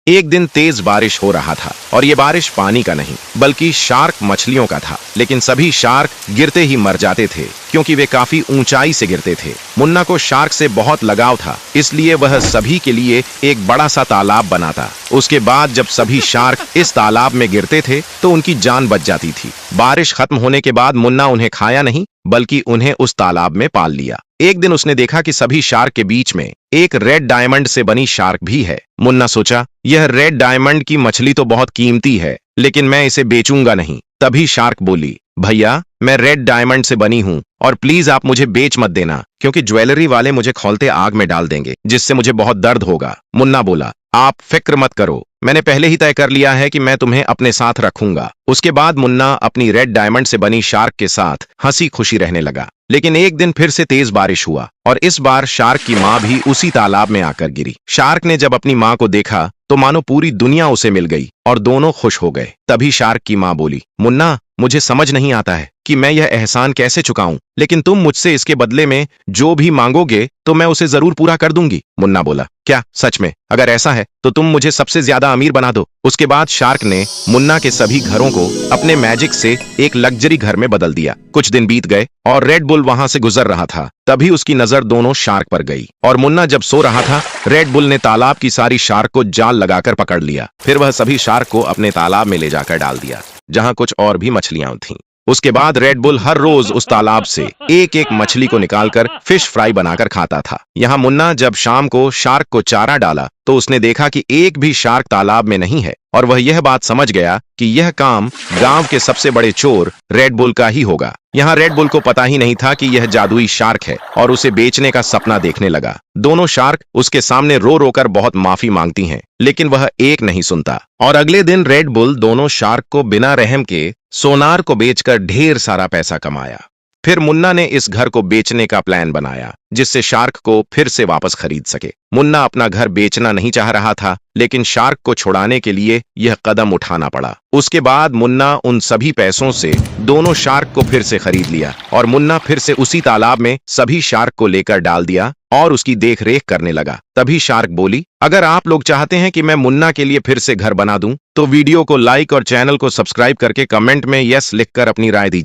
एक दिन तेज बारिश हो रहा था और ये बारिश पानी का नहीं बल्कि शार्क मछलियों का था। लेकिन सभी शार्क गिरते ही मर जाते थे क्योंकि वे काफी ऊंचाई से गिरते थे। मुन्ना को शार्क से बहुत लगाव था, इसलिए वह सभी के लिए एक बड़ा सा तालाब बनाता। उसके बाद जब सभी शार्क इस तालाब में गिरते थे तो उनकी जान बच जाती थी। बारिश खत्म होने के बाद मुन्ना उन्हें खाया नहीं बल्कि उन्हें उस तालाब में पाल लिया। एक दिन उसने देखा कि सभी शार्क के बीच में एक रेड डायमंड से बनी शार्क भी है। मुन्ना सोचा, यह रेड डायमंड की मछली तो बहुत कीमती है, लेकिन मैं इसे बेचूंगा नहीं। तभी शार्क बोली, भैया मैं रेड डायमंड से बनी हूँ और प्लीज आप मुझे बेच मत देना, क्योंकि ज्वेलरी वाले मुझे खौलते आग में डाल देंगे जिससे मुझे बहुत दर्द होगा। मुन्ना बोला, आप फिक्र मत करो, मैंने पहले ही तय कर लिया है कि मैं तुम्हें अपने साथ रखूंगा। उसके बाद मुन्ना अपनी रेड डायमंड से बनी शार्क के साथ हंसी खुशी रहने लगा। लेकिन एक दिन फिर से तेज बारिश हुआ और इस बार शार्क की माँ भी उसी तालाब में आकर गिरी। शार्क ने जब अपनी माँ को देखा तो मानो पूरी दुनिया उसे मिल गई और दोनों खुश हो गए। तभी शार्क की माँ बोली, मुन्ना मुझे समझ नहीं आता है कि मैं यह एहसान कैसे चुकाऊं, लेकिन तुम मुझसे इसके बदले में जो भी मांगोगे तो मैं उसे जरूर पूरा कर दूंगी। मुन्ना बोला, क्या सच में? अगर ऐसा है तो तुम मुझे सबसे ज्यादा अमीर बना दो। उसके बाद शार्क ने मुन्ना के सभी घरों को अपने मैजिक से एक लग्जरी घर में बदल दिया। कुछ दिन बीत गए और रेड बुल वहां से गुजर रहा था। तभी उसकी नजर दोनों शार्क पर गई और मुन्ना जब सो रहा था, रेड बुल ने तालाब की सारी शार्क को जाल लगाकर पकड़ लिया। फिर वह सभी शार्क को अपने तालाब में ले जाकर डाल दिया जहां कुछ और भी मछलियां थीं। उसके बाद रेड बुल हर रोज उस तालाब से एक एक मछली को निकालकर फिश फ्राई बनाकर खाता था। यहाँ मुन्ना जब शाम को शार्क को चारा डाला तो उसने देखा कि एक भी शार्क तालाब में नहीं है और वह यह बात समझ गया कि यह काम गांव के सबसे बड़े चोर रेड बुल का ही होगा। यहाँ रेड बुल को पता ही नहीं था कि यह जादुई शार्क है और उसे बेचने का सपना देखने लगा। दोनों शार्क उसके सामने रो रो कर बहुत माफी मांगती हैं, लेकिन वह एक नहीं सुनता। और अगले दिन रेड बुल दोनों शार्क को बिना रहम के सोनार को बेचकर ढेर सारा पैसा कमाया। फिर मुन्ना ने इस घर को बेचने का प्लान बनाया जिससे शार्क को फिर से वापस खरीद सके। मुन्ना अपना घर बेचना नहीं चाह रहा था, लेकिन शार्क को छुड़ाने के लिए यह कदम उठाना पड़ा। उसके बाद मुन्ना उन सभी पैसों से दोनों शार्क को फिर से खरीद लिया और मुन्ना फिर से उसी तालाब में सभी शार्क को लेकर डाल दिया और उसकी देख रेख करने लगा। तभी शार्क बोली, अगर आप लोग चाहते हैं कि मैं मुन्ना के लिए फिर से घर बना दूं तो वीडियो को लाइक और चैनल को सब्सक्राइब करके कमेंट में यस लिखकर अपनी राय दीजिए।